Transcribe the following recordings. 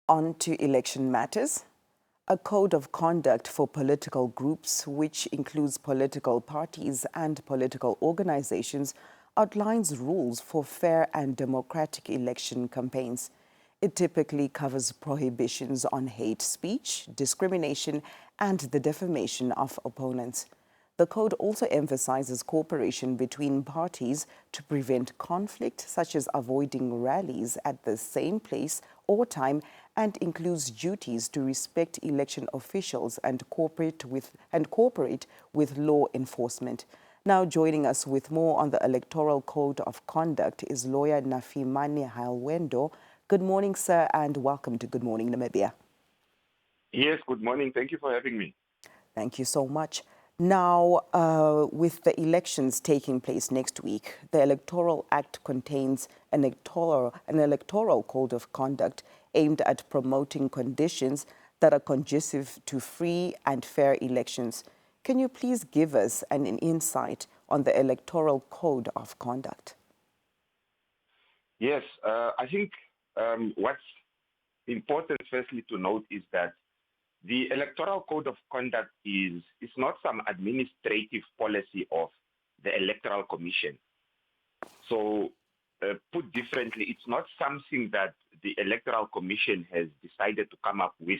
On to election matters. A code of conduct for political groups, which includes political parties and political organizations, outlines rules for fair and democratic election campaigns. It typically covers prohibitions on hate speech, discrimination, and the defamation of opponents. The code also emphasizes cooperation between parties to prevent conflict, such as avoiding rallies at the same place or time, and includes duties to respect election officials and cooperate with law enforcement. Now joining us with more on the Electoral Code of Conduct is lawyer Nafimani Halwendo. Good morning, sir, and welcome to Good Morning Namibia. Yes, good morning. Thank you for having me. Thank you so much. Now, with the elections taking place next week, the Electoral Act contains an electoral code of conduct aimed at promoting conditions that are conducive to free and fair elections. Can you please give us an insight on the Electoral Code of Conduct? Yes, I think what's important firstly to note is that the Electoral Code of Conduct is not some administrative policy of the Electoral Commission. So, put differently, it's not something that the Electoral Commission has decided to come up with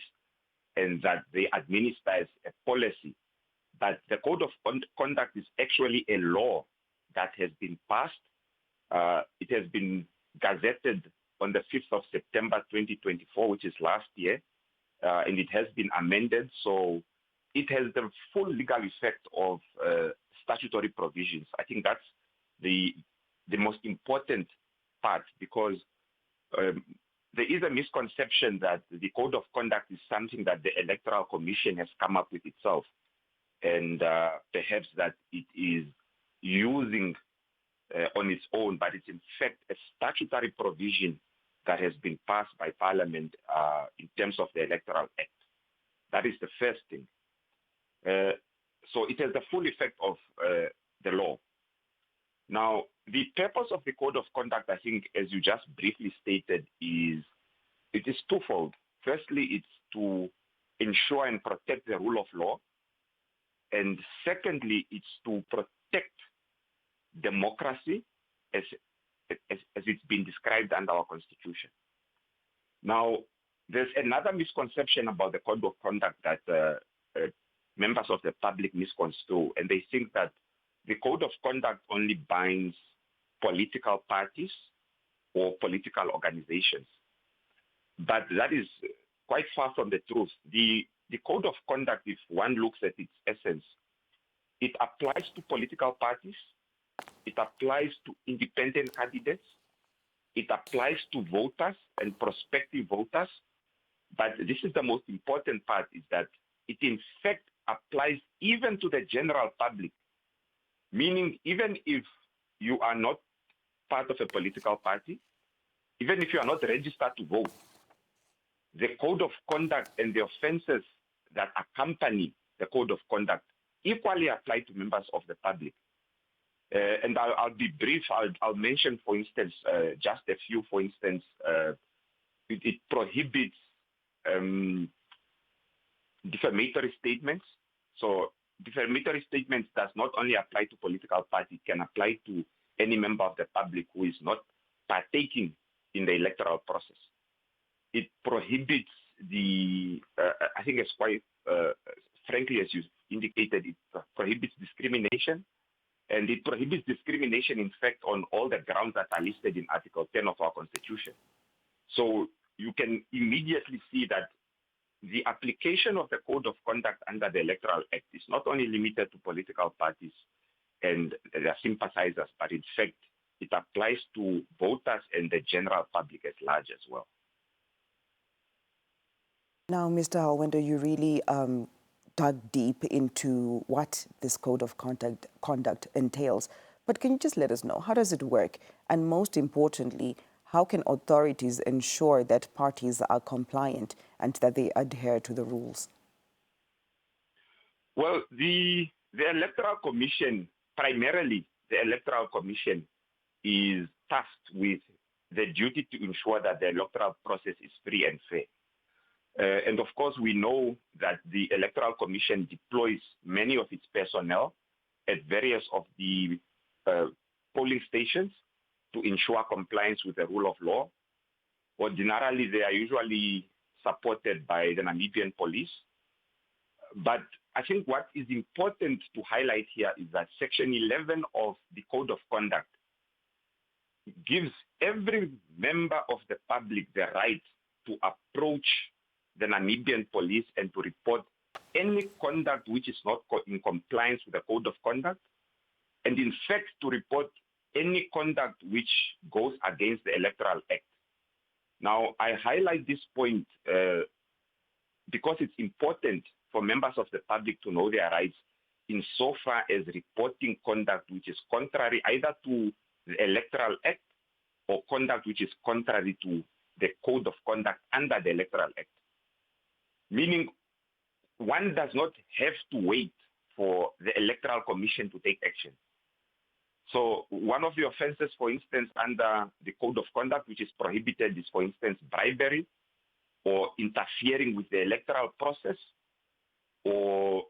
and that they administer as a policy. But the Code of Conduct is actually a law that has been passed. It has been gazetted on the 5th of September 2024, which is last year. And it has been amended, so it has the full legal effect of statutory provisions. I think that's the most important part, because there is a misconception that the Code of Conduct is something that the Electoral Commission has come up with itself, and perhaps that it is using on its own, but it's in fact a statutory provision that has been passed by Parliament in terms of the Electoral Act. That is the first thing. So it has the full effect of the law. Now, the purpose of the Code of Conduct, I think, as you just briefly stated, it is twofold. Firstly, it's to ensure and protect the rule of law. And secondly, it's to protect democracy as it's been described under our Constitution. Now, there's another misconception about the Code of Conduct that members of the public misconstrue, and they think that the Code of Conduct only binds political parties or political organizations. But that is quite far from the truth. The Code of Conduct, if one looks at its essence, it applies to political parties, it applies to independent candidates, it applies to voters and prospective voters, but this is the most important part, is that it in fact applies even to the general public, meaning even if you are not part of a political party, even if you are not registered to vote, the Code of Conduct and the offenses that accompany the Code of Conduct equally apply to members of the public. And I'll be brief. I'll mention, for instance, just a few. For instance, it prohibits defamatory statements. So defamatory statements does not only apply to political parties, it can apply to any member of the public who is not partaking in the electoral process. It prohibits I think it's quite, frankly, as you indicated, it prohibits discrimination. And it prohibits discrimination, in fact, on all the grounds that are listed in Article 10 of our Constitution. So you can immediately see that the application of the Code of Conduct under the Electoral Act is not only limited to political parties and their sympathizers, but in fact, it applies to voters and the general public at large as well. Now, Mr. Halwendo, you really dug deep into what this Code of conduct entails. But can you just let us know, how does it work? And most importantly, how can authorities ensure that parties are compliant and that they adhere to the rules? Well, the Electoral Commission, primarily the Electoral Commission, is tasked with the duty to ensure that the electoral process is free and fair. And of course, we know that the Electoral Commission deploys many of its personnel at various of the polling stations to ensure compliance with the rule of law. Ordinarily, they are usually supported by the Namibian police. But I think what is important to highlight here is that Section 11 of the Code of Conduct gives every member of the public the right to approach the Namibian police and to report any conduct which is not in compliance with the Code of Conduct, and in fact to report any conduct which goes against the Electoral Act. Now, I highlight this point because it's important for members of the public to know their rights insofar as reporting conduct which is contrary either to the Electoral Act or conduct which is contrary to the Code of Conduct under the Electoral Act. Meaning, one does not have to wait for the Electoral Commission to take action. So one of the offenses, for instance, under the Code of Conduct, which is prohibited, is, for instance, bribery or interfering with the electoral process or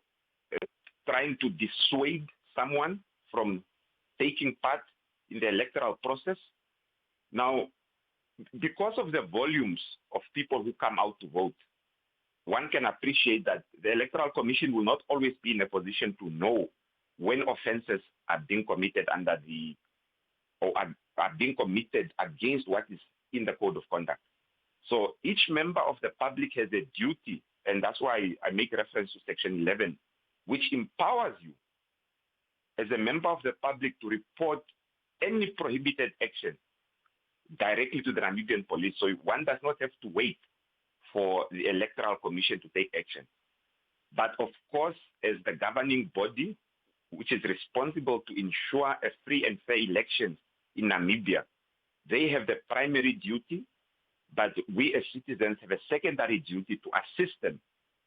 trying to dissuade someone from taking part in the electoral process. Now, because of the volumes of people who come out to vote, one can appreciate that the Electoral Commission will not always be in a position to know when offenses are being committed under the, or are being committed against what is in the Code of Conduct. So each member of the public has a duty, and that's why I make reference to Section 11, which empowers you as a member of the public to report any prohibited action directly to the Namibian police. So one does not have to wait for the Electoral Commission to take action. But of course, as the governing body, which is responsible to ensure a free and fair election in Namibia, they have the primary duty, but we as citizens have a secondary duty to assist them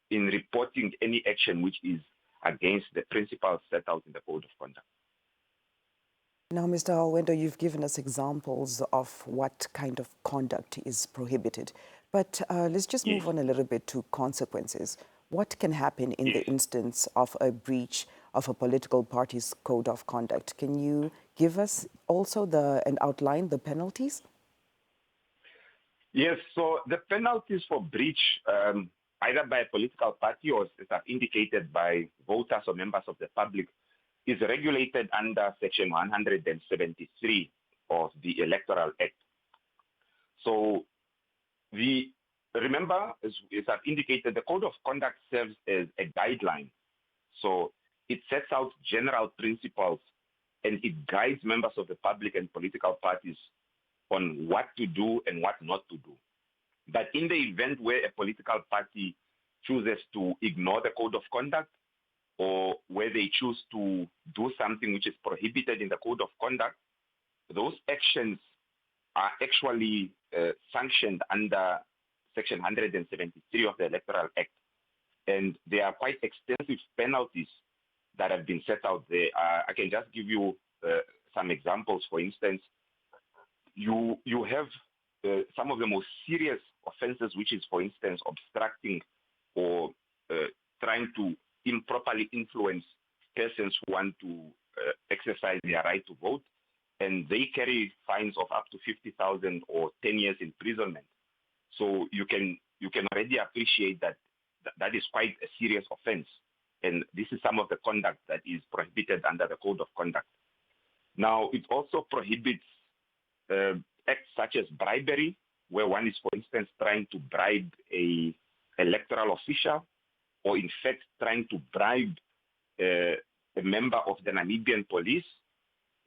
in reporting any action which is against the principles set out in the Code of Conduct. Now, Mr. Alwendo, you've given us examples of what kind of conduct is prohibited. But let's just move on a little bit to consequences. What can happen in the instance of a breach of a political party's code of conduct? Can you give us also and outline the penalties? Yes, so the penalties for breach, either by a political party or as are indicated by voters or members of the public, is regulated under Section 173 of the Electoral Act. So remember, as I've indicated, the Code of Conduct serves as a guideline. So it sets out general principles and it guides members of the public and political parties on what to do and what not to do. But in the event where a political party chooses to ignore the Code of Conduct, or where they choose to do something which is prohibited in the Code of Conduct, those actions are actually sanctioned under Section 173 of the Electoral Act. And there are quite extensive penalties that have been set out there. I can just give you some examples. For instance, you have some of the most serious offenses, which is, for instance, obstructing or trying to improperly influence persons who want to exercise their right to vote, and they carry fines of up to 50,000 or 10 years imprisonment. So you can already appreciate that that is quite a serious offense, and this is some of the conduct that is prohibited under the Code of Conduct. Now, it also prohibits acts such as bribery, where one is, for instance, trying to bribe a electoral official, or in fact trying to bribe a member of the Namibian police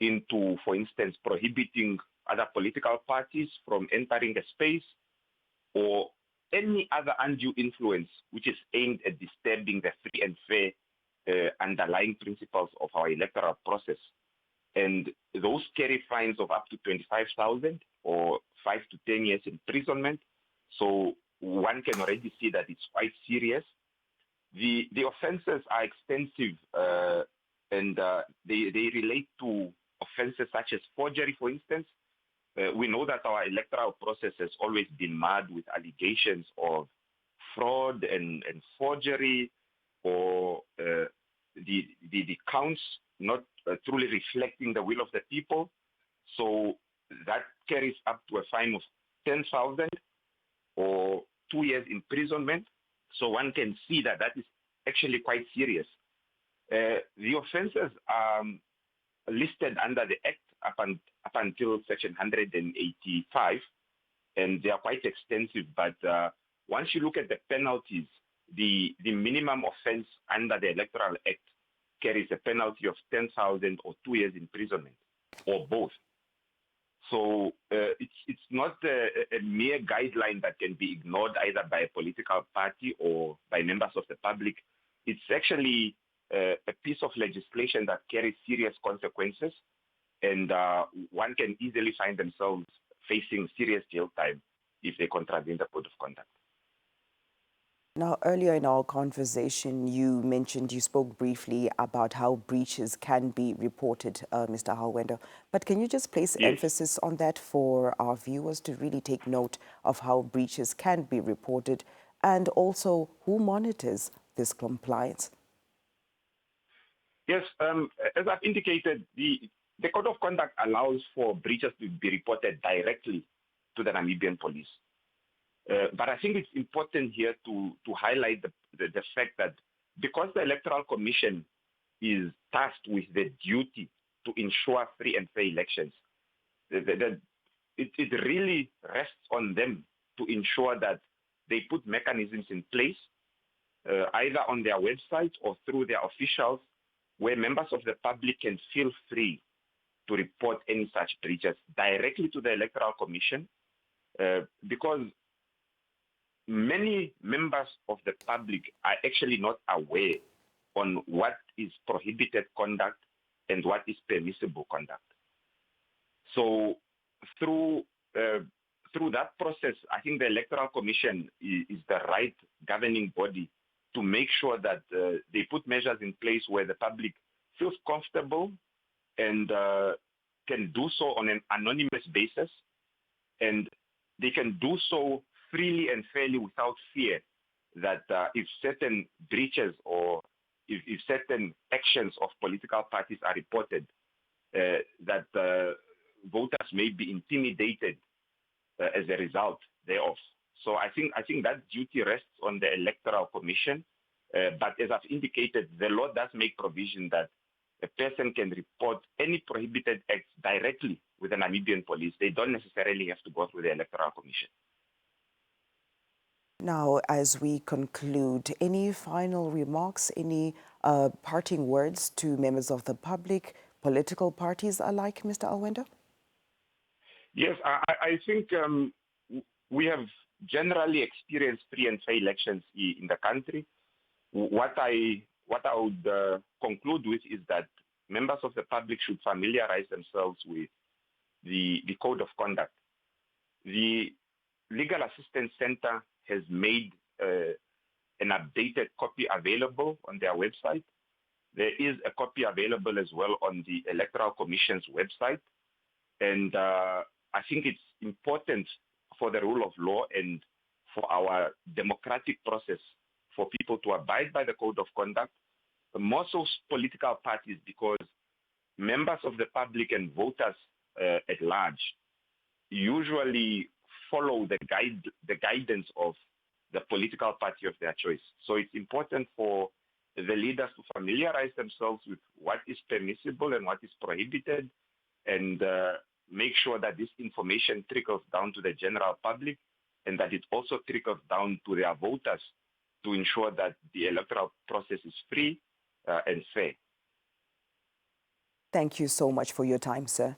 into, for instance, prohibiting other political parties from entering a space, or any other undue influence which is aimed at disturbing the free and fair underlying principles of our electoral process. And those carry fines of up to 25,000 or 5 to 10 years imprisonment. So one can already see that it's quite serious. The offenses are extensive, and they relate to offenses such as forgery, for instance. We know that our electoral process has always been marred with allegations of fraud and forgery, or the counts not truly reflecting the will of the people. So that carries up to a fine of 10,000 or 2 years imprisonment. So one can see that that is actually quite serious. The offences are listed under the Act up until Section 185, and they are quite extensive. But once you look at the penalties, the minimum offence under the Electoral Act carries a penalty of 10,000 or 2 years imprisonment, or both. So it's not a mere guideline that can be ignored either by a political party or by members of the public. It's actually a piece of legislation that carries serious consequences, and one can easily find themselves facing serious jail time if they contravene the code of conduct. Now, earlier in our conversation, you spoke briefly about how breaches can be reported, Mr. Halwender. But can you just place emphasis on that for our viewers to really take note of how breaches can be reported, and also who monitors this compliance? Yes, as I've indicated, the code of conduct allows for breaches to be reported directly to the Namibian police. But I think it's important here to highlight the fact that because the Electoral Commission is tasked with the duty to ensure free and fair elections, it really rests on them to ensure that they put mechanisms in place, either on their website or through their officials, where members of the public can feel free to report any such breaches directly to the Electoral Commission, because many members of the public are actually not aware on what is prohibited conduct and what is permissible conduct. So through that process, I think the Electoral Commission is the right governing body to make sure that they put measures in place where the public feels comfortable and can do so on an anonymous basis, and they can do so freely and fairly without fear that if certain breaches or if certain actions of political parties are reported, that voters may be intimidated as a result thereof. So I think that duty rests on the Electoral Commission. But as I've indicated, the law does make provision that a person can report any prohibited acts directly with the Namibian police. They don't necessarily have to go through the Electoral Commission. Now, as we conclude, any final remarks, any parting words to members of the public, political parties alike, Mr. Halwender? Yes, I think we have generally experienced free and fair elections in the country. What I would conclude with is that members of the public should familiarize themselves with the code of conduct. The Legal Assistance Center has made an updated copy available on their website. There is a copy available as well on the Electoral Commission's website. And I think it's important for the rule of law and for our democratic process for people to abide by the code of conduct, more so political parties, because members of the public and voters at large usually follow the guidance of the political party of their choice. So it's important for the leaders to familiarize themselves with what is permissible and what is prohibited, and make sure that this information trickles down to the general public, and that it also trickles down to their voters to ensure that the electoral process is free and fair. Thank you so much for your time, sir.